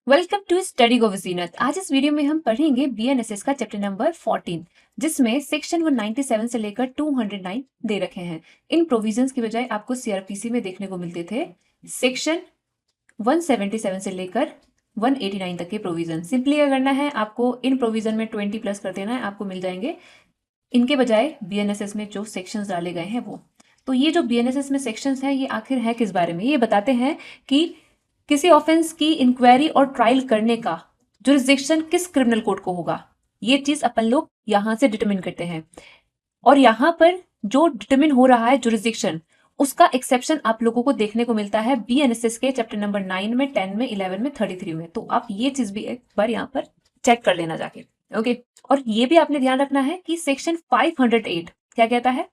Welcome to study गो वजीनत। आज इस video में हम पढ़ेंगे बीएनएसएस का चैप्टर नंबर 14, जिसमें सेक्शन 197 से लेकर 209 दे रखे हैं। इन प्रोविजंस की बजाय आपको सीआरपीसी में देखने को मिलते थे सेक्शन 177 से लेकर 189 तक के प्रोविजन। सिंपली क्या करना है, आपको इन प्रोविजन में 20 प्लस कर देना है, आपको मिल जाएंगे। इनके बजाय बीएनएसएस में जो सेक्शंस डाले गए हैं वो, तो ये जो बीएनएसएस में सेक्शंस हैं ये आखिर है किस बारे में, ये बताते हैं कि किसी ऑफेंस की इंक्वायरी और ट्रायल करने का जुरिस्डिक्शन किस क्रिमिनल कोर्ट को होगा, ये चीज अपन लोग यहां से डिटरमिन करते हैं। और यहां पर जो डिटरमिन हो रहा है जुरिस्डिक्शन, उसका एक्सेप्शन आप लोगों को देखने को मिलता है बीएनएसएस के चैप्टर नंबर 9 में, 10 में, 11 में, 33 में। तो आप ये चीज भी एक बार यहाँ पर चेक कर लेना जाके। ओके, और ये भी आपने ध्यान रखना है कि सेक्शन 508 क्या कहता है।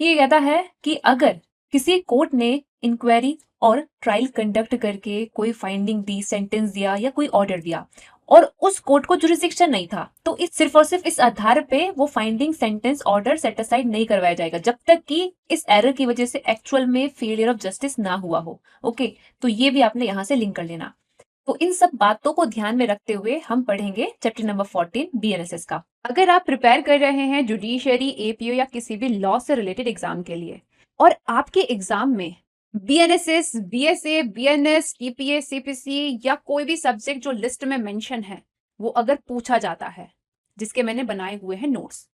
ये कहता है कि अगर किसी कोर्ट ने इंक्वायरी और ट्रायल कंडक्ट करके कोई फाइंडिंग दी, सेंटेंस दिया या कोई ऑर्डर दिया और उस कोर्ट को जुरिस्डिक्शन नहीं था, तो इस सिर्फ और सिर्फ इस आधार पे वो finding, sentence, order set aside नहीं करवाया जाएगा जब तक कि इस एरर की वजह से एक्चुअल में फेलियर ऑफ जस्टिस ना हुआ हो। ओके, तो ये भी आपने यहां से लिंक कर लेना। तो इन सब बातों को ध्यान में रखते हुए हम पढ़ेंगे चैप्टर नंबर 14 बीएनएसएस का। अगर आप प्रिपेयर कर रहे हैं जुडिशियरी, एपीओ या किसी भी लॉ से रिलेटेड एग्जाम के लिए, और आपके एग्जाम में BNSS, BSA, BNS, TPA, CPC या कोई भी सब्जेक्ट जो लिस्ट में मेंशन है वो अगर पूछा जाता है, जिसके मैंने बनाए हुए हैं नोट्स,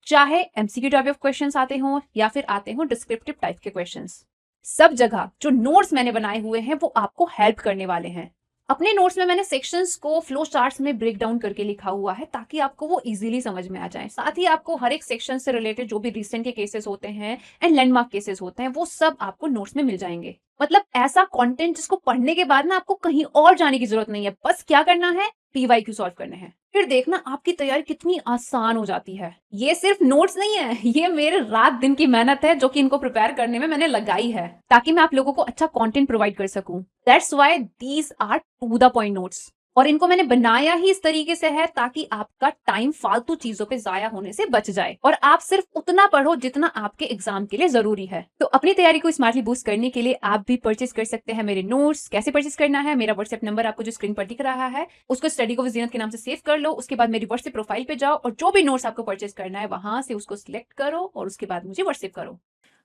चाहे एमसीक्यू टाइप ऑफ क्वेश्चंस आते हों या फिर आते हों डिस्क्रिप्टिव टाइप के क्वेश्चंस, सब जगह जो नोट्स मैंने बनाए हुए हैं वो आपको हेल्प करने वाले हैं। अपने नोट्स में मैंने सेक्शंस को फ्लो चार्ट्स में ब्रेक डाउन करके लिखा हुआ है ताकि आपको वो इजीली समझ में आ जाए। साथ ही आपको हर एक सेक्शन से रिलेटेड जो भी रिसेंट के केसेस होते हैं एंड लैंडमार्क केसेस होते हैं वो सब आपको नोट्स में मिल जाएंगे। मतलब ऐसा कंटेंट जिसको पढ़ने के बाद ना आपको कहीं और जाने की जरूरत नहीं है, बस क्या करना है, पीवाईक्यू सॉल्व करने हैं। फिर देखना आपकी तैयारी कितनी आसान हो जाती है। ये सिर्फ नोट्स नहीं है, ये मेरे रात दिन की मेहनत है जो कि इनको प्रिपेयर करने में मैंने लगाई है ताकि मैं आप लोगों को अच्छा कंटेंट प्रोवाइड कर सकूं। That's why these are to the point notes, और इनको मैंने बनाया ही इस तरीके से है ताकि आपका टाइम फालतू चीजों पे जाया होने से बच जाए और आप सिर्फ उतना पढ़ो जितना आपके एग्जाम के लिए जरूरी है। तो अपनी तैयारी को स्मार्टली बूस्ट करने के लिए आप भी परचेस कर सकते हैं मेरे नोट्स। कैसे परचेस करना है, मेरा व्हाट्सएप नंबर आपको जो स्क्रीन पर दिख रहा है उसको स्टडी गो विद जीनत के नाम से सेव कर लो। उसके बाद मेरी व्हाट्सएप प्रोफाइल पे जाओ और जो भी नोट्स आपको परचेस करना है वहां से उसको सिलेक्ट करो और उसके बाद मुझे व्हाट्सएप करो।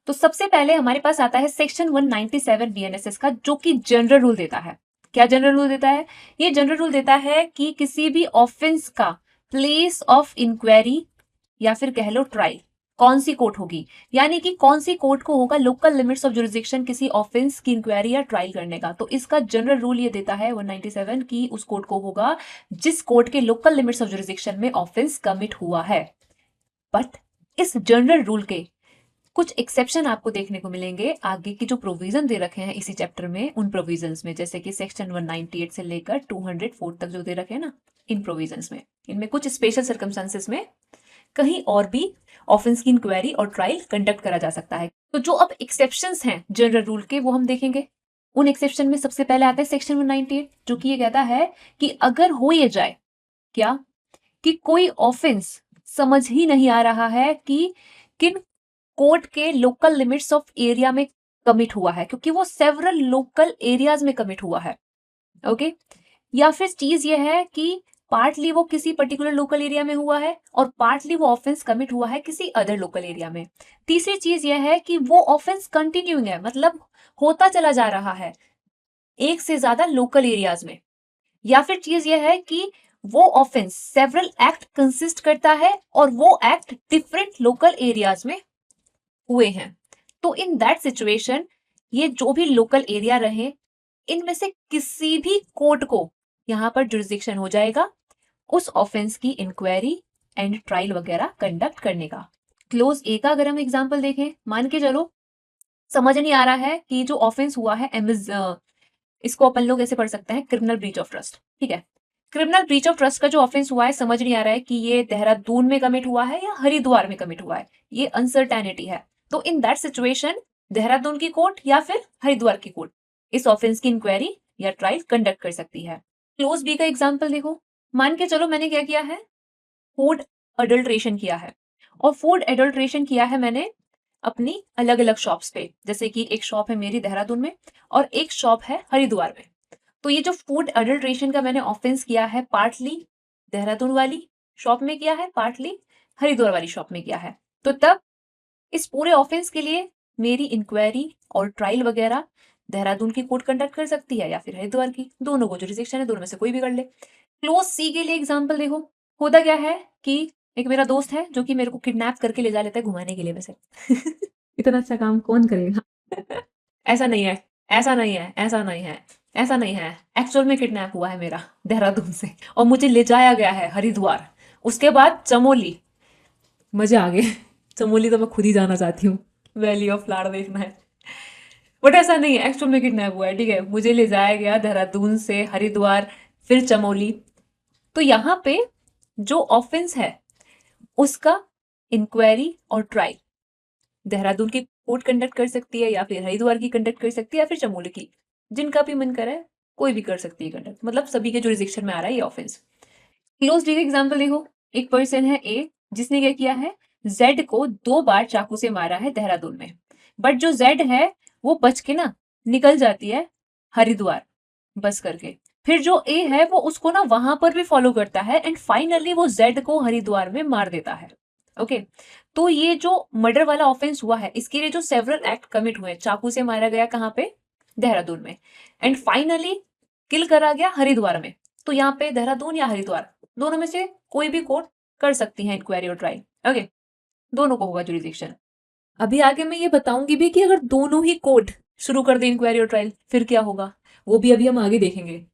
तो सबसे पहले हमारे पास आता है सेक्शन 197 बीएनएसएस का, जो कि जनरल रूल देता है। क्या जनरल रूल देता है? ये जनरल रूल देता है कि किसी भी ऑफेंस का प्लेस ऑफ इंक्वायरी या फिर कह लो ट्रायल कौन सी कोर्ट होगी, यानी कि कौन सी कोर्ट को होगा लोकल लिमिट्स ऑफ जुरिस्डिक्शन किसी ऑफेंस की इंक्वायरी या ट्रायल करने का। तो इसका जनरल रूल ये देता है 197 की उस कोर्ट को होगा जिस कोर्ट के लोकल लिमिट्स ऑफ जुरिस्डिक्शन में ऑफेंस कमिट हुआ है। बट इस जनरल रूल के कुछ एक्सेप्शन आपको देखने को मिलेंगे आगे की जो प्रोविजन दे रखे हैं इसी चैप्टर में, उन प्रोविजंस में, जैसे कि सेक्शन 198 से लेकर 204 तक जो दे रखे हैं ना, इन प्रोविजंस में, इनमें कुछ स्पेशल सर्कमस्टांसेस में कहीं और भी ऑफेंस की इंक्वायरी और ट्रायल कंडक्ट करा जा सकता है। तो जो अब एक्सेप्शंस हैं जनरल रूल के वो हम देखेंगे। उन एक्सेप्शन में सबसे पहले आता है सेक्शन 198, जो कि ये कहता है कि अगर हो ये जाए क्या कि कोई ऑफेंस समझ ही नहीं आ रहा है कि किन कोर्ट के लोकल लिमिट्स ऑफ एरिया में कमिट हुआ है, क्योंकि वो सेवरल लोकल एरियाज में कमिट हुआ है। ओके, या फिर चीज ये है कि पार्टली वो किसी पर्टिकुलर लोकल एरिया में हुआ है और पार्टली वो ऑफेंस कमिट हुआ है किसी अदर लोकल एरिया में। तीसरी चीज ये है कि वो ऑफेंस कंटिन्यूइंग है, मतलब होता चला जा रहा है एक से ज्यादा लोकल एरियाज में। या फिर चीज ये है कि वो ऑफेंस सेवरल एक्ट कंसिस्ट करता है और वो एक्ट डिफरेंट लोकल एरियाज में हुए हैं। तो इन दैट सिचुएशन ये जो भी लोकल एरिया रहे, इनमें से किसी भी कोर्ट को यहां पर जुरिस्डिक्शन हो जाएगा उस ऑफेंस की इंक्वायरी एंड ट्रायल वगैरह कंडक्ट करने का। क्लोज ए का अगर हम एग्जांपल देखें, मान के चलो समझ नहीं आ रहा है कि जो ऑफेंस हुआ है इसको अपन लोग ऐसे पढ़ सकते हैं क्रिमिनल ब्रीच ऑफ ट्रस्ट। ठीक है, क्रिमिनल ब्रीच ऑफ ट्रस्ट का जो ऑफेंस हुआ है समझ नहीं आ रहा है कि ये देहरादून में कमिट हुआ है या हरिद्वार में कमिट हुआ है, ये अनसर्टेनिटी है। तो इन दैट सिचुएशन देहरादून की कोर्ट या फिर हरिद्वार की कोर्ट इस ऑफेंस की इंक्वायरी या ट्रायल कंडक्ट कर सकती है। क्लोज बी का एग्जांपल देखो, मान के चलो मैंने क्या किया है, फूड अडल्ट्रेशन किया है, और फूड एडल्ट्रेशन किया है मैंने अपनी अलग अलग शॉप्स पे, जैसे कि एक शॉप है मेरी देहरादून में और एक शॉप है हरिद्वार में। तो ये जो फूड अडल्ट्रेशन का मैंने ऑफेंस किया है, पार्टली देहरादून वाली शॉप में किया है, पार्टली हरिद्वार वाली शॉप में किया है। तो तब इस पूरे ऑफेंस के लिए मेरी इंक्वायरी और ट्रायल वगैरह देहरादून की कोर्ट कंडक्ट कर सकती है या फिर हरिद्वार की, दोनों को जुरिसडिक्शन है, दोनों में से कोई भी कर ले। क्लोज सी के लिए एग्जांपल देखो, होता क्या है कि एक मेरा दोस्त है जो कि मेरे को किडनैप करके ले जा लेता है घुमाने के लिए। वैसे इतना अच्छा काम कौन करेगा? ऐसा नहीं है, ऐसा नहीं है, ऐसा नहीं है, ऐसा नहीं है। एक्चुअल में किडनैप हुआ है मेरा देहरादून से और मुझे ले जाया गया है हरिद्वार, उसके बाद चमोली। मजे आ गए। चमोली तो मैं खुद ही जाना चाहती हूँ, वैली ऑफ फ्लावर देखना है। बट ऐसा नहीं है, एक्चुअल में किडनैप हुआ है, ठीक है। मुझे ले जाया गया देहरादून से हरिद्वार, फिर चमोली। तो यहाँ पे जो ऑफेंस है उसका इंक्वायरी और ट्रायल देहरादून की कोर्ट कंडक्ट कर सकती है या फिर हरिद्वार की कंडक्ट कर सकती है या फिर चमोली की, जिनका भी मन करे कोई भी कर सकती है कंडक्ट, मतलब सभी के जुरिसडिक्शन में आ रहा है ये ऑफेंस। क्लोज डी का एग्जाम्पल देखो, एक पर्सन है ए जिसने क्या किया है, जेड को 2 बार चाकू से मारा है देहरादून में, बट जो जेड है वो बच के ना निकल जाती है हरिद्वार बस करके। फिर जो ए है वो उसको ना वहां पर भी फॉलो करता है एंड फाइनली वो जेड को हरिद्वार में मार देता है। ओके, तो ये जो मर्डर वाला ऑफेंस हुआ है इसके लिए जो सेवरल एक्ट कमिट हुए, चाकू से मारा गया कहाँ पे, देहरादून में, एंड फाइनली किल करा गया हरिद्वार में। तो यहाँ पे देहरादून या हरिद्वार दोनों में से कोई भी कोर्ट कर सकती है इंक्वायरी और ट्रायल। ओके, दोनों को होगा जुरिसडिक्शन। अभी आगे मैं ये बताऊंगी भी कि अगर दोनों ही कोर्ट शुरू कर दे इंक्वायरी और ट्रायल फिर क्या होगा, वो भी अभी हम आगे देखेंगे।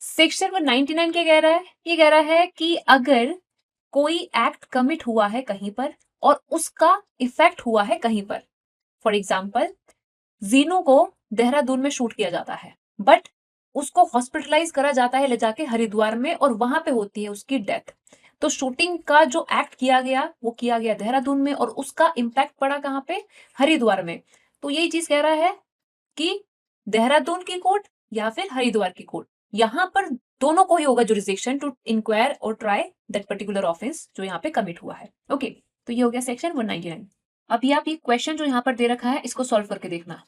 सेक्शन 199 क्या कह रहा है, ये कह रहा है कि अगर कोई एक्ट कमिट हुआ है कहीं पर और उसका इफेक्ट हुआ है कहीं पर, फॉर एग्जाम्पल जीनो को देहरादून में शूट किया जाता है बट उसको हॉस्पिटलाइज करा जाता है ले जाके हरिद्वार में और वहां पे होती है उसकी डेथ। तो शूटिंग का जो एक्ट किया गया वो किया गया देहरादून में और उसका इम्पैक्ट पड़ा कहाँ पे, हरिद्वार में। तो यही चीज कह रहा है कि देहरादून की कोर्ट या फिर हरिद्वार की कोर्ट, यहां पर दोनों को ही होगा जुरिसडिक्शन टू इंक्वायर और ट्राई दैट पर्टिकुलर ऑफेंस जो यहाँ पे कमिट हुआ है। ओके, तो ये हो गया सेक्शन 199। अभी आप ये क्वेश्चन जो यहाँ पर दे रखा है इसको सॉल्व करके देखना।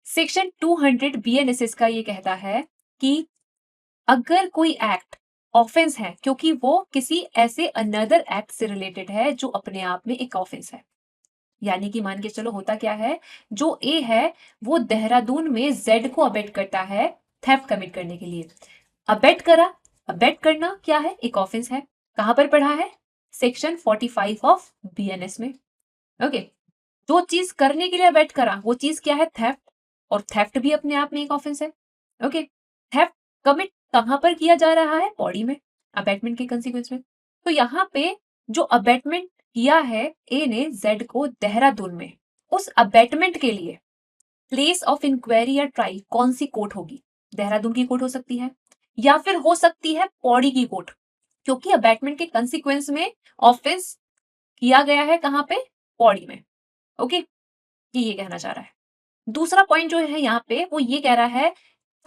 सेक्शन 200 बीएनएसएस का ये कहता है कि अगर कोई एक्ट ऑफेंस है क्योंकि वो किसी ऐसे अनदर एक्ट से रिलेटेड है जो अपने आप में एक ऑफेंस है, यानी कि मान के चलो होता क्या है, जो ए है वो देहरादून में जेड को अबेट करता है थेफ्ट कमिट करने के लिए। अबेट करा, अबेट करना क्या है, एक ऑफेंस है। कहां पर पढ़ा है, सेक्शन 45 ऑफ बीएनएस में। ओके, जो चीज करने के लिए अबेट करा वो चीज क्या है, थेफ्ट, और थेफ्ट भी अपने आप में एक ऑफेंस है। ओके, थेफ्ट कमिट कहां पर किया जा रहा है, बॉडी में, अबेटमेंट के कंसीक्वेंस में। तो यहाँ पे जो अबेटमेंट किया है ए ने जेड को देहरादून में, उस अबेटमेंट के लिए प्लेस ऑफ इंक्वायरी या ट्रायल कौन सी कोर्ट होगी, देहरादून की कोर्ट हो सकती है या फिर हो सकती है पौड़ी की कोर्ट, क्योंकि अबेटमेंट के कंसीक्वेंस में ऑफेंस किया गया है कहां पे, पौड़ी में। ओके, ये कहना चाह रहा है। दूसरा पॉइंट जो है यहाँ पे वो ये कह रहा है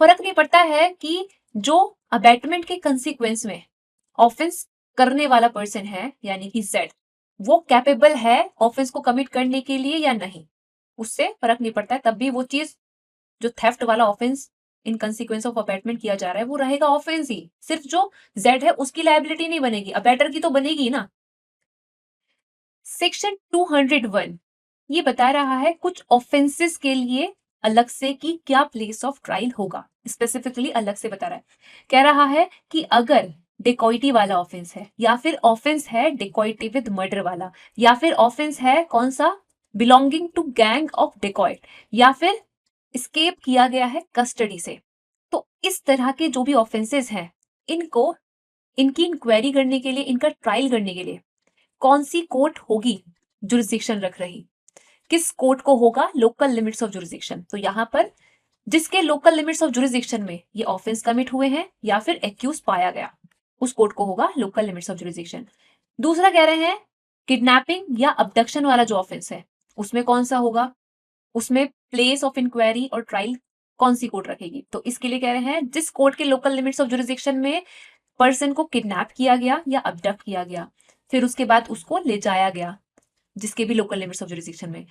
फर्क नहीं पड़ता है कि जो अबेटमेंट के कंसीक्वेंस में ऑफेंस करने वाला पर्सन है यानी कि जेड, वो कैपेबल है ऑफेंस को कमिट करने के लिए या नहीं, उससे फर्क नहीं पड़ता है। तब भी वो चीज जो थेफ्ट वाला offence in consequence of abetment किया जा रहा है वो रहेगा ऑफेंस ही, सिर्फ जो जेड है उसकी लायबिलिटी नहीं बनेगी, अबेटर की तो बनेगी ना। सेक्शन 201 ये बता रहा है कुछ ऑफेंसेस के लिए अलग से कि क्या प्लेस ऑफ ट्रायल होगा, स्पेसिफिकली अलग से बता रहा है। कह रहा है कि अगर डिकॉइटी वाला ऑफेंस है या फिर ऑफेंस है डिकॉइटी विद मर्डर वाला या फिर ऑफेंस है कौन सा, बिलोंगिंग टू गैंग ऑफ डिकॉइट या फिर स्केप किया गया है कस्टडी से, तो इस तरह के जो भी ऑफेंसेस हैं इनको, इनकी इंक्वायरी करने के लिए, इनका ट्रायल करने के लिए कौन सी कोर्ट होगी जुरिसडिक्शन रख रही, किस कोर्ट को होगा, लोकल लिमिट्स ऑफ जुरिसडिक्शन। तो यहां पर जिसके लोकल लिमिट्स ऑफ जुरिसडिक्शन में ये ऑफेंस कमिट हुए हैं या फिर एक्यूज पाया गया, उस कोर्ट को होगा लोकल लिमिट्स ऑफ जुरिसडिक्शन। दूसरा कह रहे हैं किडनैपिंग या अबडक्शन वाला जो ऑफेंस है उसमें कौन सा होगा, उसमें प्लेस ऑफ इंक्वायरी और ट्रायल कौन सी कोर्ट रखेगी। तो इसके लिए कह रहे हैं जिस कोर्ट के लोकल लिमिट्स ऑफ जुरिसडिक्शन में पर्सन को किडनैप किया गया या अबडक्ट किया गया, फिर उसके बाद उसको ले जाया गया जिसके भी लोकल लिमिट्स ऑफ जुरिसडिक्शन में,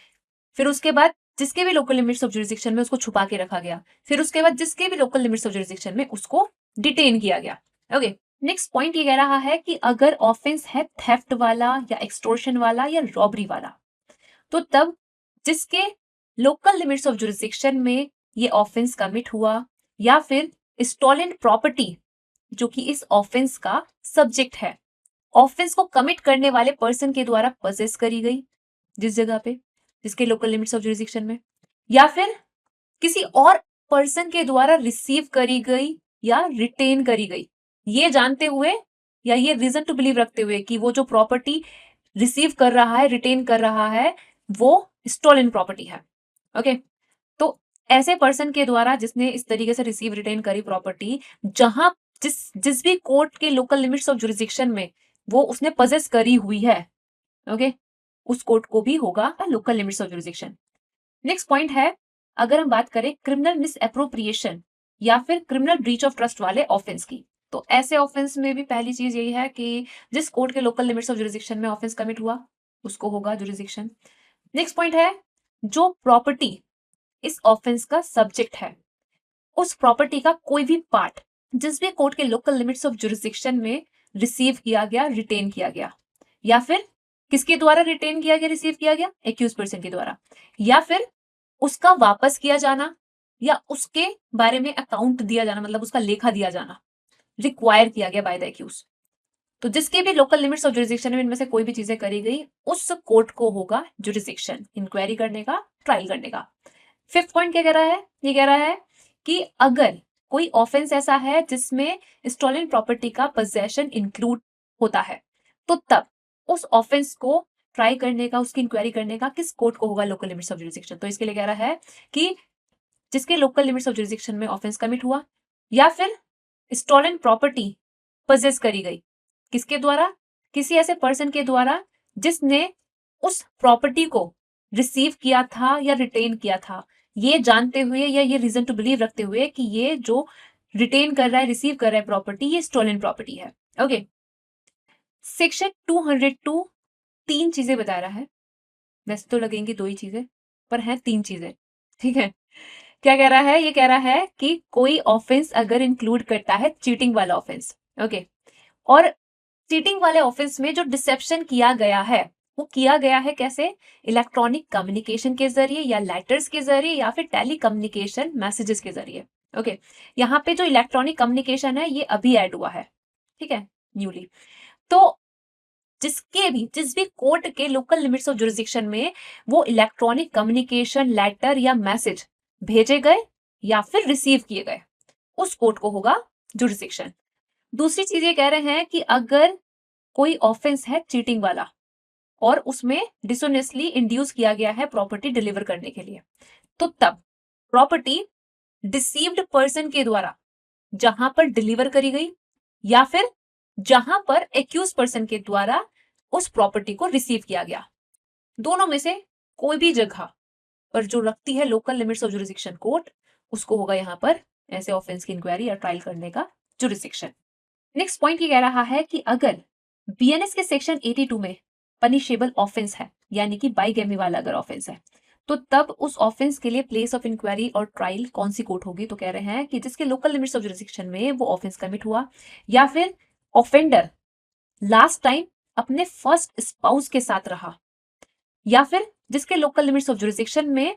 फिर उसके बाद जिसके भी लोकल लिमिट्स ऑफ जुरिस्डिक्शन में उसको छुपा के रखा गया, फिर उसके बाद जिसके भी लोकल लिमिट्स ऑफ जुरिस्डिक्शन में उसको डिटेन किया गया। ओके, नेक्स्ट पॉइंट ये कह रहा है कि अगर ऑफेंस है थेफ्ट वाला या एक्सटोर्शन वाला या रॉबरी वाला, तो तब जिसके लोकल लिमिट्स ऑफ जुरिस्डिक्शन में ये ऑफेंस कमिट हुआ या फिर स्टॉलन प्रॉपर्टी जो कि इस ऑफेंस का सब्जेक्ट है, ऑफेंस को कमिट करने वाले पर्सन के द्वारा पजेस करी गई जिस जगह पे जिसके लोकल लिमिट्स ऑफ जुरिस्डिक्शन में, या फिर किसी और पर्सन के द्वारा रिसीव करी गई या रिटेन करी गई, ये जानते हुए या ये रीजन टू बिलीव रखते हुए कि वो जो प्रॉपर्टी रिसीव कर रहा है, रिटेन कर रहा है, वो स्टोलन प्रॉपर्टी है। ओके, तो ऐसे पर्सन के द्वारा जिसने इस तरीके से रिसीव रिटेन करी प्रॉपर्टी, जहां जिस भी कोर्ट के लोकल लिमिट्स ऑफ जुरिस्डिक्शन में वो उसने पजेस करी हुई है, ओके, उस कोर्ट को भी होगा local limits of jurisdiction. Next point है, अगर हम बात करें क्रिमिनल मिस एप्रोप्रिएशन या फिर क्रिमिनल ब्रीच ऑफ ट्रस्ट वाले ऑफेंस की, तो ऐसे ऑफेंस में भी पहली चीज यही है कि जिस कोर्ट के लोकल लिमिट्स ऑफ जुरिस्डिक्शन में ऑफेंस कमिट हुआ उसको होगा जुरिस्डिक्शन। नेक्स्ट पॉइंट है, जो प्रॉपर्टी इस ऑफेंस का सब्जेक्ट है, उस प्रॉपर्टी का कोई भी पार्ट जिस भी कोर्ट के लोकल लिमिट्स ऑफ जुरिस्डिक्शन में रिसीव किया गया, रिटेन किया गया, या फिर किसके द्वारा रिटेन किया गया, रिसीव किया गया, एक्यूज पर्सन के द्वारा, या फिर उसका वापस किया जाना या उसके बारे में अकाउंट दिया जाना, मतलब उसका लेखा दिया जाना रिक्वायर किया गया बाय द एक्यूज, तो जिसके भी लोकल लिमिट्स ऑफ जुरिस्डिक्शन में इनमें से कोई भी चीजें करी गई, उस कोर्ट को होगा जुरिस्डिक्शन इंक्वायरी करने का, ट्रायल करने का। फिफ्थ पॉइंट क्या कह रहा है, ये कह रहा है कि अगर कोई ऑफेंस ऐसा है जिसमें स्टोलन प्रॉपर्टी का पोजेशन इंक्लूड होता है, तो तब उस ऑफेंस को ट्राई करने का, उसकी इंक्वायरी करने का किस कोर्ट को होगा, लोकल लिमिट्स ऑफ जुरिस्डिक्शन। तो इसके लिए कह रहा है कि जिसके लोकल लिमिट्स ऑफ जुरिस्डिक्शन में ऑफेंस कमिट हुआ या फिर स्टोलन प्रॉपर्टी पोजेस करी गई, किसके द्वारा, किसी ऐसे पर्सन के द्वारा जिसने उस प्रॉपर्टी को रिसीव किया था या रिटेन किया था, ये जानते हुए या ये रीजन टू बिलीव रखते हुए कि ये जो रिटेन कर रहा है, रिसीव कर रहा है प्रॉपर्टी, ये स्टोलन प्रॉपर्टी है। ओके, सेक्शन 202 तीन चीजें बता रहा है, वैसे तो लगेंगी दो ही चीजें पर हैं तीन चीजें, ठीक है। क्या कह रहा है, ये कह रहा है कि कोई ऑफेंस अगर इंक्लूड करता है चीटिंग वाला ऑफेंस, ओके, और चीटिंग वाले ऑफेंस में जो डिसेप्शन किया गया है वो किया गया है कैसे, इलेक्ट्रॉनिक कम्युनिकेशन के जरिए या लेटर्स के जरिए या फिर टेली कम्युनिकेशन मैसेजेस के जरिए। ओके, यहाँ पे जो इलेक्ट्रॉनिक कम्युनिकेशन है ये अभी ऐड हुआ है, ठीक है, न्यूली। तो जिस भी कोर्ट के लोकल लिमिट्स ऑफ जुरिस्डिक्शन में वो इलेक्ट्रॉनिक कम्युनिकेशन, लेटर या मैसेज भेजे गए या फिर रिसीव किए गए, उस कोर्ट को होगा जुरिस्डिक्शन। दूसरी चीज ये कह रहे हैं कि अगर कोई ऑफेंस है चीटिंग वाला और उसमें डिसऑनेस्टली इंड्यूस किया गया है प्रॉपर्टी डिलीवर करने के लिए, तो तब प्रॉपर्टी डिसीव्ड पर्सन के द्वारा जहां पर डिलीवर करी गई या फिर जहां पर एक्यूज पर्सन के द्वारा उस प्रॉपर्टी को रिसीव किया गया, दोनों में से कोई भी जगह पर जो रखती है local limits of jurisdiction court, उसको होगा यहां पर ऐसे ऑफेंस की इंक्वायरी या ट्रायल करने का जुरिस्डिक्शन। नेक्स्ट पॉइंट ये कह रहा है कि अगर बीएनएस के सेक्शन 82 में पनिशेबल ऑफेंस है, यानी कि बाइगेमी वाला अगर ऑफेंस है, तो तब उस ऑफेंस के लिए प्लेस ऑफ इंक्वायरी और ट्रायल कौन सी कोर्ट होगी, तो कह रहे हैं कि जिसके लोकल लिमिट्स ऑफ जुरिस्डिक्शन में वो ऑफेंस कमिट हुआ या फिर ऑफेंडर लास्ट टाइम अपने फर्स्ट स्पाउस के साथ रहा, या फिर जिसके लोकल लिमिट्स ऑफ जुरिस्डिक्शन में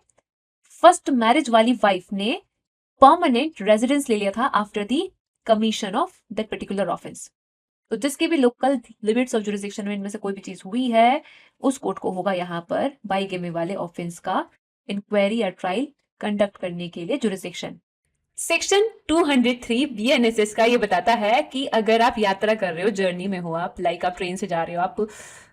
फर्स्ट मैरिज वाली वाइफ ने परमानेंट रेजिडेंस ले लिया था after the commission of that particular offence. तो जिसके भी लोकल लिमिट्स ऑफ जुरिस्डिक्शन में इनमें से कोई भी चीज हुई है, उस कोर्ट को होगा यहाँ पर बाइगेमी वाले ऑफेंस का इंक्वायरी या ट्रायल कंडक्ट करने के लिए जुरिस्डिक्शन। सेक्शन 203 बीएनएसएस का ये बताता है कि अगर आप यात्रा कर रहे हो, जर्नी में हो आप, लाइक आप ट्रेन से जा रहे हो, आप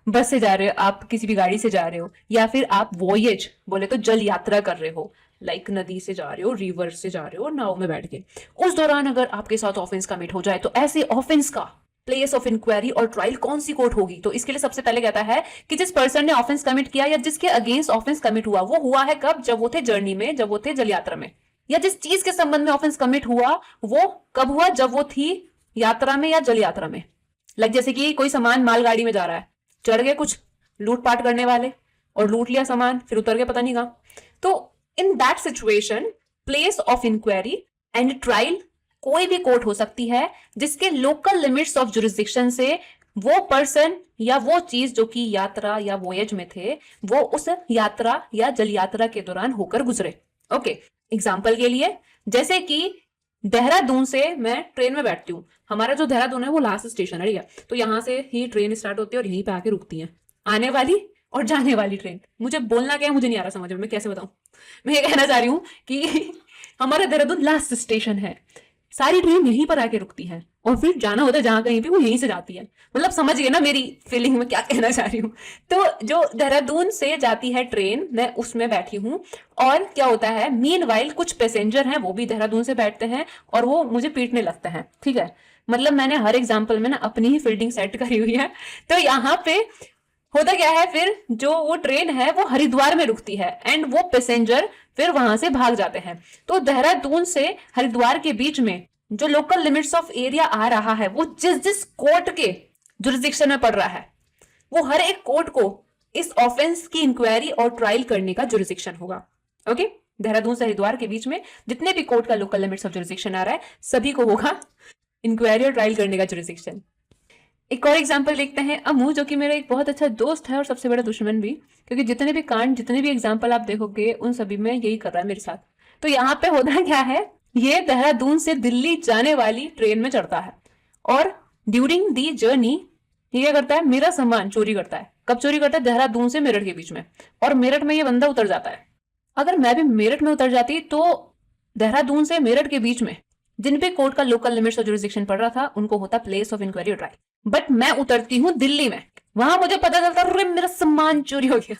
बस से जा रहे हो, आप किसी भी गाड़ी से जा रहे हो, या फिर आप वॉयेज बोले तो जल यात्रा कर रहे हो, लाइक नदी से जा रहे हो, रिवर से जा रहे हो, नाव में बैठ के, उस दौरान अगर आपके साथ ऑफेंस कमिट हो जाए, तो ऐसे ऑफेंस का प्लेस ऑफ इंक्वायरी और ट्रायल कौन सी कोर्ट होगी, तो इसके लिए सबसे पहले कहता है कि जिस पर्सन ने ऑफेंस कमिट किया या जिसके अगेंस्ट ऑफेंस कमिट हुआ, वो हुआ है कब, जब वो थे जर्नी में, जब वो थे जल यात्रा में, या जिस चीज के संबंध में ऑफेंस कमिट हुआ वो कब हुआ, जब वो थी यात्रा में या जल यात्रा में। लाइक जैसे कि कोई सामान मालगाड़ी में जा रहा है, चढ़ गए कुछ लूटपाट करने वाले और लूट लिया सामान, फिर उतर गए पता नहीं कहां, तो in that situation place of inquiry and trial कोई भी कोर्ट हो सकती है जिसके लोकल लिमिट्स ऑफ जुरिस्डिक्शन से वो पर्सन या वो चीज जो कि यात्रा या वोयज में थे वो उस यात्रा या जल यात्रा के दौरान होकर गुजरे। ओके, एग्जाम्पल के लिए जैसे कि देहरादून से मैं ट्रेन में बैठती हूँ, हमारा जो देहरादून है वो लास्ट स्टेशन है, ठीक है, तो यहाँ से ही ट्रेन स्टार्ट होती है और यहीं पे आके रुकती है, आने वाली और जाने वाली ट्रेन। मुझे बोलना क्या है मुझे नहीं आ रहा समझ में, मैं कैसे बताऊं। मैं ये कहना चाह रही हूँ कि हमारा देहरादून लास्ट स्टेशन है, सारी ट्रेन यहीं पर आके रुकती है और फिर जाना होता है जहां कहीं पे वो यहीं से जाती है। मतलब समझ गए ना मेरी फीलिंग में क्या कहना चाह रही हूँ। तो जो देहरादून से जाती है ट्रेन, मैं उसमें बैठी हूँ और क्या होता है, मीनवाइल कुछ पैसेंजर हैं वो भी देहरादून से बैठते हैं और वो मुझे पीटने लगते हैं, ठीक है। मतलब मैंने हर एग्जाम्पल में ना अपनी ही फील्डिंग सेट करी हुई है। तो यहाँ पे होता क्या है, फिर जो वो ट्रेन है वो हरिद्वार में रुकती है एंड वो पैसेंजर फिर वहां से भाग जाते हैं। तो देहरादून से हरिद्वार के बीच में जो लोकल लिमिट्स ऑफ एरिया आ रहा है वो जिस जिस कोर्ट के जुरिस्डिक्शन में पड़ रहा है वो हर एक कोर्ट को इस ऑफेंस की इंक्वायरी और ट्रायल करने का जुरिस्डिक्शन होगा। ओके, देहरादून से हरिद्वार के बीच में जितने भी कोर्ट का लोकल लिमिट्स ऑफ जुरिस्डिक्शन आ रहा है सभी को होगा इंक्वायरी और ट्रायल करने का जुरिस्डिक्शन। एक और एग्जाम्पल देखते हैं, अमू जो कि मेरा एक बहुत अच्छा दोस्त है और सबसे बड़ा दुश्मन भी, क्योंकि जितने भी कांड जितने भी एग्जाम्पल आप देखोगे उन सभी में यही कर रहा है मेरे साथ। तो यहाँ पे होता क्या है, ये देहरादून से दिल्ली जाने वाली ट्रेन में चढ़ता है और ड्यूरिंग दी जर्नी ये क्या करता है, मेरा सामान चोरी करता है। कब चोरी करता है, देहरादून से मेरठ के बीच में, और मेरठ में ये बंदा उतर जाता है। अगर मैं भी मेरठ में उतर जाती तो देहरादून से मेरठ के बीच में जिन पे कोर्ट का लोकल लिमिट्स और जुरिस्डिक्शन पड़ रहा था उनको होता प्लेस ऑफ इंक्वायरी और ट्रायल। बट मैं उतरती हूँ दिल्ली में, वहां मुझे पता चलता अरे मेरा सामान चोरी हो गया।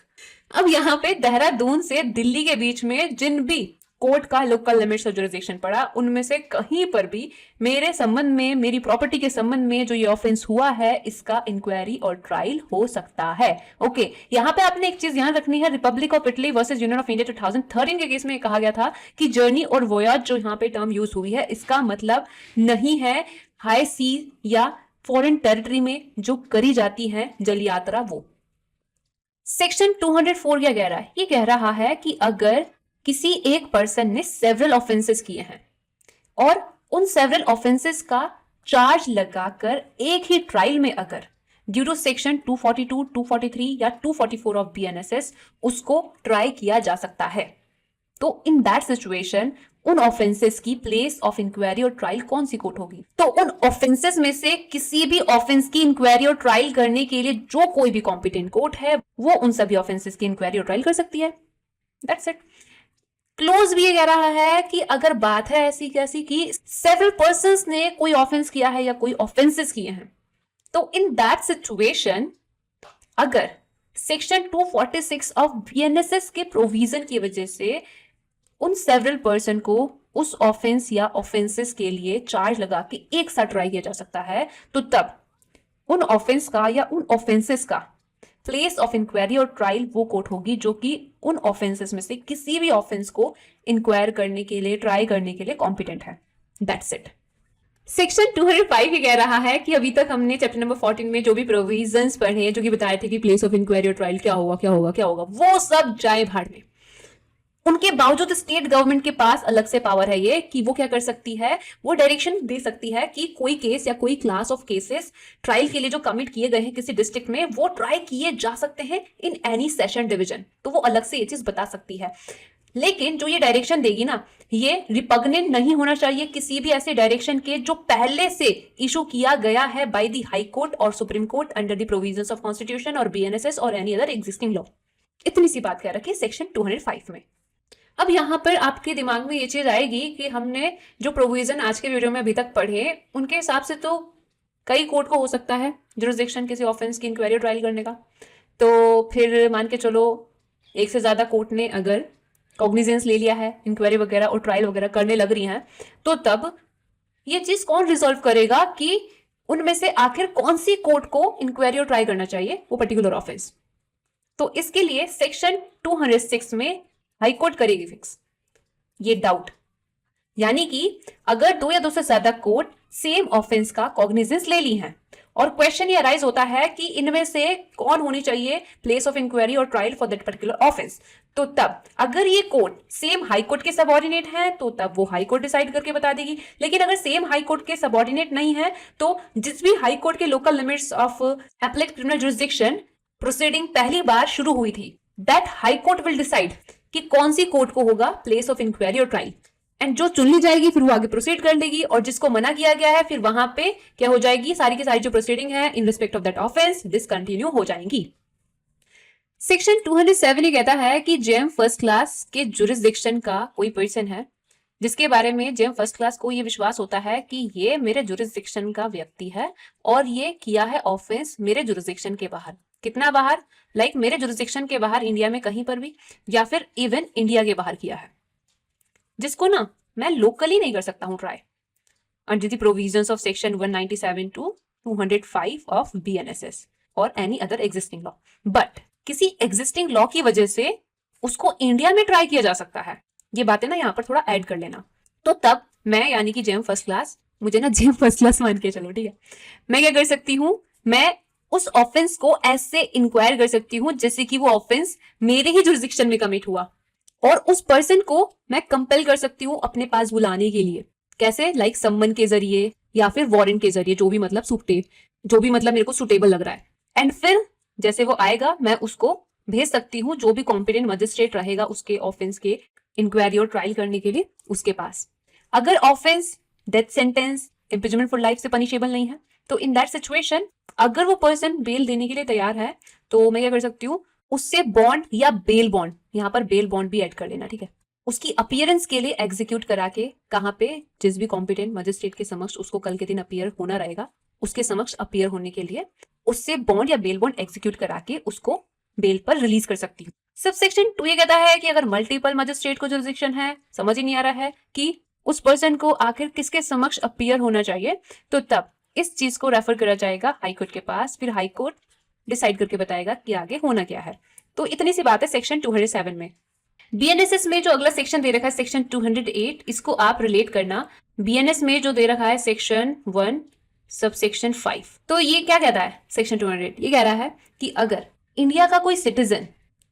अब यहाँ पे देहरादून से दिल्ली के बीच में जिन भी कोर्ट का लोकल लिमिट्स और जुरिस्डिक्शन पड़ा उनमें से कहीं पर भी मेरे संबंध में, मेरी प्रॉपर्टी के संबंध में जो ये ऑफेंस हुआ है इसका इंक्वायरी और ट्रायल हो सकता है। ओके, यहाँ पे आपने एक चीज ध्यान रखनी है, Republic of Italy versus union of India 2013 के केस में कहा गया था कि जर्नी और वोयाज जो यहाँ पे टर्म यूज हुई है इसका मतलब नहीं है हाई सी या फॉरेन टेरिटरी में जो करी जाती है जल यात्रा वो। सेक्शन 204 क्या कह रहा है, ये कह रहा है कि अगर किसी एक पर्सन ने सेवरल ऑफेंसेस किए हैं और उन सेवरल ऑफेंसेस का चार्ज लगाकर एक ही ट्रायल में अगर ड्यू टू सेक्शन 242, 243 या 244 ऑफ बीएनएसएस उसको ट्राई किया जा सकता है, तो इन दैट सिचुएशन उन ऑफेंसेस की प्लेस ऑफ इंक्वायरी और ट्रायल कौन सी कोर्ट होगी। तो उन ऑफेंसेस में से किसी भी ऑफेंस की इंक्वायरी और ट्रायल करने के लिए जो कोई भी कॉम्पिटेंट कोर्ट है वो उन सभी ऑफेंसेस की इंक्वायरी और ट्रायल कर सकती है। That's it. क्लोज भी ये कह रहा है कि अगर बात है ऐसी कैसी कि सेवरल पर्संस ने कोई ऑफेंस किया है या कोई ऑफेंसेस किए हैं, तो इन दैट सिचुएशन अगर सेक्शन 246 ऑफ बीएनएसएस के प्रोविजन की वजह से उन सेवरल पर्सन को उस ऑफेंस या ऑफेंसेस के लिए चार्ज लगा के एक साथ ट्राई किया जा सकता है, तो तब उन ऑफेंस का या उन ऑफेंसेस का प्लेस ऑफ इंक्वायरी और ट्रायल वो कोर्ट होगी जो कि उन ऑफेंसेस में से किसी भी ऑफेंस को इंक्वायर करने के लिए, ट्राई करने के लिए कॉम्पिटेंट है। That's it. सेक्शन 205 ये कह रहा है कि अभी तक हमने चैप्टर नंबर 14 में जो भी प्रोविजंस पढ़े जो कि बताए थे कि प्लेस ऑफ इंक्वायरी और ट्रायल क्या होगा क्या होगा क्या होगा, वो सब जाए भाड़ में। उनके बावजूद स्टेट गवर्नमेंट के पास अलग से पावर है ये कि वो क्या कर सकती है, वो डायरेक्शन दे सकती है कि कोई केस या कोई क्लास ऑफ केसेस ट्रायल के लिए जो कमिट किए गए हैं किसी डिस्ट्रिक्ट में वो ट्राई किए जा सकते हैं इन एनी सेशन डिवीजन, तो वो अलग से ये चीज बता सकती है। लेकिन जो ये डायरेक्शन देगी ना, ये रिपग्नेंट नहीं होना चाहिए किसी भी ऐसे डायरेक्शन के जो पहले से इशू किया गया है बाय द हाई कोर्ट और supreme court under the provisions of constitution और बीएनएसएस और एनी अदर एग्जिस्टिंग लॉ। इतनी सी बात कह रखी है सेक्शन 205 में। अब यहाँ पर आपके दिमाग में ये चीज आएगी कि हमने जो प्रोविजन आज के वीडियो में अभी तक पढ़े उनके हिसाब से तो कई कोर्ट को हो सकता है जुरिस्डिक्शन किसी ऑफेंस की इंक्वायरी ट्रायल करने का, तो फिर मान के चलो एक से ज्यादा कोर्ट ने अगर कॉग्निजेंस ले लिया है, इंक्वायरी वगैरह और ट्रायल वगैरह करने लग रही हैं, तो तब ये चीज कौन रिजॉल्व करेगा कि उनमें से आखिर कौन सी कोर्ट को इंक्वायरी और ट्राई करना चाहिए वो पर्टिकुलर ऑफेंस। तो इसके लिए सेक्शन 206 में हाई कोर्ट करेगी फिक्स ये डाउट, यानी कि अगर दो या दो से ज्यादा कोर्ट सेम ऑफेंस का कॉग्निजेंस ले ली हैं और क्वेश्चन ये अराइज होता है कि इनमें से कौन होनी चाहिए प्लेस ऑफ इंक्वायरी और trial for that particular offence. तो तब अगर ये कोर्ट सेम हाई कोर्ट के सबऑर्डिनेट है तो तब वो हाई कोर्ट डिसाइड करके बता देगी, लेकिन अगर सेम हाई कोर्ट के सबऑर्डिनेट नहीं है तो जिस भी हाई कोर्ट के local limits of applet criminal jurisdiction proceeding पहली बार शुरू हुई थी, that high court will decide कि कौन सी कोर्ट को होगा प्लेस ऑफ इंक्वायरी और ट्रायल, एंड जो चुन ली जाएगी फिर वो आगे प्रोसीड कर लेगी, और जिसको मना किया गया है फिर वहां पे क्या हो जाएगी, सारी की सारी जो प्रोसीडिंग है in respect of that offence discontinue हो जाएंगी। सेक्शन 207 ये कहता है कि जेएम फर्स्ट क्लास के जुरिसडिक्शन का कोई पर्सन है जिसके बारे में जेएम फर्स्ट क्लास को ये विश्वास होता है कि ये मेरे जुरिसडिक्शन का व्यक्ति है और ये किया है ऑफेंस मेरे जुरिसडिक्शन के बाहर। कितना बाहर? लाइक मेरे जुरिसडिक्शन के बाहर इंडिया में कहीं पर भी, या फिर इवन इंडिया के बाहर किया है, जिसको ना मैं लोकली नहीं कर सकता हूं try under the provisions of section 197 to 205 of BNSS और any other existing law, but किसी एग्जिस्टिंग लॉ की वजह से उसको इंडिया में ट्राई किया जा सकता है। ये बातें ना यहाँ पर थोड़ा ऐड कर लेना। तो तब मैं यानी कि जेएम फर्स्ट क्लास, मुझे ना जेएम फर्स्ट क्लास मान के चलो, ठीक है, मैं क्या कर सकती हूँ, मैं उस ऑफेंस को ऐसे इंक्वायर कर सकती हूँ जैसे कि वो ऑफेंस मेरे ही जुरिसडिक्शन में कमिट हुआ, और उस पर्सन को मैं कंपेल कर सकती हूँ अपने पास बुलाने के लिए। कैसे? लाइक सम्मन के जरिए या फिर वारंट के जरिए, जो भी मतलब जो भी मतलब मेरे को सुटेबल लग रहा है। एंड फिर जैसे वो आएगा मैं उसको भेज सकती हूँ जो भी कॉम्पिटेंट मजिस्ट्रेट रहेगा उसके ऑफेंस के इंक्वायरी और ट्रायल करने के लिए उसके पास। अगर offence death sentence imprisonment for life से पनिशेबल नहीं है तो इन दैट सिचुएशन अगर वो पर्सन बेल देने के लिए तैयार है तो मैं क्या कर सकती हूँ, उससे बॉन्ड या बेल बॉन्ड, यहाँ पर बेल बॉन्ड भी ऐड कर लेना, ठीक है, उसकी अपीयरेंस के लिए एग्जीक्यूट करा के, कहाँ पे, जिस भी कॉम्पिटेंट मजिस्ट्रेट के समक्ष उसको कल के दिन अपीयर होना रहेगा उसके समक्ष अपीयर होने के लिए उससे बॉन्ड या बेल बॉन्ड एग्जीक्यूट करा के उसको बेल पर रिलीज कर सकती हूँ। सब सेक्शन 2 ये कहता है कि अगर मल्टीपल मजिस्ट्रेट को जुरिसडिक्शन है, समझ ही नहीं आ रहा है कि उस पर्सन को आखिर किसके समक्ष अपीयर होना चाहिए, तो तब इस चीज को रेफर करा जाएगा हाई कोर्ट के पास, फिर हाई कोर्ट डिसाइड करके बताएगा कि आगे होना क्या है। तो इतनी सी बात है सेक्शन 207 में। बीएनएसएस में जो अगला सेक्शन दे रखा है सेक्शन 208, इसको आप रिलेट करना बीएनएस में जो दे रखा है सेक्शन 1 सब सेक्शन 5। तो ये क्या कहता है सेक्शन 208? ये कह रहा है कि अगर इंडिया का कोई सिटीजन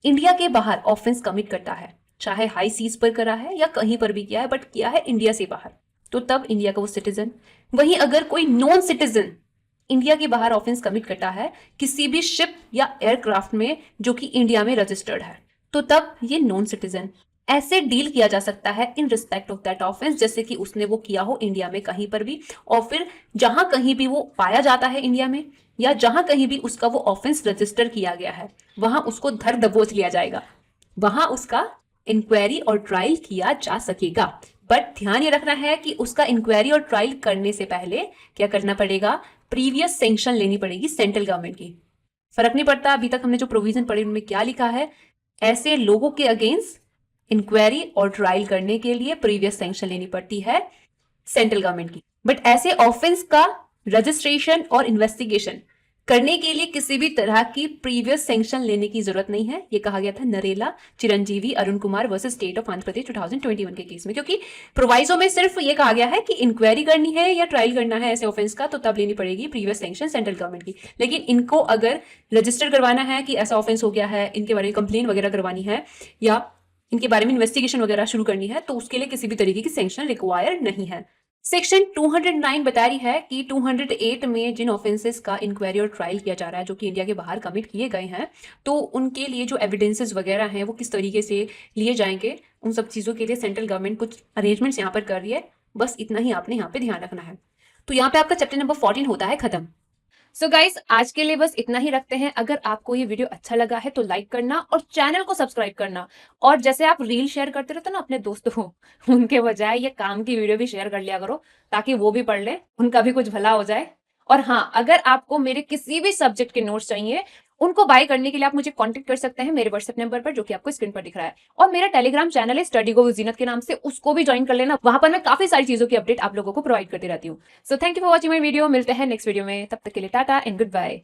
इंडिया के बाहर ऑफेंस कमिट करता है, चाहे हाई सीज पर करा है या कहीं पर भी किया है, बट किया है इंडिया से बाहर, तो तब इंडिया का वो सिटीजन। वहीं अगर कोई नॉन सिटीजन इंडिया के बाहर ऑफेंस कमिट करता है किसी भी शिप या एयरक्राफ्ट में जो कि इंडिया में रजिस्टर्ड है, तो तब ये नॉन सिटीजन ऐसे डील किया जा सकता है in respect of that offence जैसे कि उसने वो किया हो इंडिया में कहीं पर भी, और फिर जहां कहीं भी वो पाया जाता है इंडिया में या जहां कहीं भी उसका वो ऑफेंस रजिस्टर किया गया है वहां उसको धर दबोच लिया जाएगा, वहां उसका इंक्वायरी और ट्रायल किया जा सकेगा। बट ध्यान ये रखना है कि उसका इंक्वायरी और ट्रायल करने से पहले क्या करना पड़ेगा, प्रीवियस सैंक्शन लेनी पड़ेगी सेंट्रल गवर्नमेंट की। फर्क नहीं पड़ता अभी तक हमने जो प्रोविजन पढ़े उनमें क्या लिखा है, ऐसे लोगों के अगेंस्ट इंक्वायरी और ट्रायल करने के लिए प्रीवियस सैंक्शन लेनी पड़ती है सेंट्रल गवर्नमेंट की। बट ऐसे ऑफेंस का रजिस्ट्रेशन और इन्वेस्टिगेशन करने के लिए किसी भी तरह की प्रीवियस सैंक्शन लेने की जरूरत नहीं है। ये कहा गया था Narela Chiranjeevi Arun Kumar versus state of Andhra Pradesh 2021 के केस में, क्योंकि प्रोवाइजो में सिर्फ ये कहा गया है कि इंक्वायरी करनी है या ट्रायल करना है ऐसे ऑफेंस का तो तब लेनी पड़ेगी प्रीवियस सैंक्शन सेंट्रल गवर्नमेंट की। लेकिन इनको अगर रजिस्टर करवाना है कि ऐसा ऑफेंस हो गया है, इनके बारे में कंप्लेन वगैरह करवानी है या इनके बारे में इन्वेस्टिगेशन वगैरह शुरू करनी है, तो उसके लिए किसी भी तरीके की सैंक्शन रिक्वायर नहीं है। सेक्शन 209 बता रही है कि 208 में जिन ऑफेंसेस का इंक्वायरी और ट्रायल किया जा रहा है जो कि इंडिया के बाहर कमिट किए गए हैं, तो उनके लिए जो एविडेंसेस वगैरह हैं वो किस तरीके से लिए जाएंगे, उन सब चीज़ों के लिए सेंट्रल गवर्नमेंट कुछ अरेंजमेंट्स यहाँ पर कर रही है। बस इतना ही आपने यहाँ पे ध्यान रखना है। तो यहाँ पे आपका चैप्टर नंबर 14 होता है खत्म। सो गाइस आज के लिए बस इतना ही रखते हैं। अगर आपको ये वीडियो अच्छा लगा है तो लाइक करना और चैनल को सब्सक्राइब करना, और जैसे आप रील शेयर करते रहते ना अपने दोस्तों को, उनके बजाय ये काम की वीडियो भी शेयर कर लिया करो ताकि वो भी पढ़ ले, उनका भी कुछ भला हो जाए। और हाँ, अगर आपको मेरे किसी भी सब्जेक्ट के नोट्स चाहिए उनको बाय करने के लिए आप मुझे कांटेक्ट कर सकते हैं मेरे व्हाट्सएप नंबर पर जो कि आपको स्क्रीन पर दिख रहा है। और मेरा टेलीग्राम चैनल है स्टडी गो विद जीनत के नाम से, उसको भी ज्वाइन कर लेना। वहां पर मैं काफी सारी चीजों की अपडेट आप लोगों को प्रोवाइड करती रहती हूँ। So thank you for watching my video. मिलते हैं नेक्स्ट वीडियो में, तब तक के लिए टाटा एंड गुड बाय।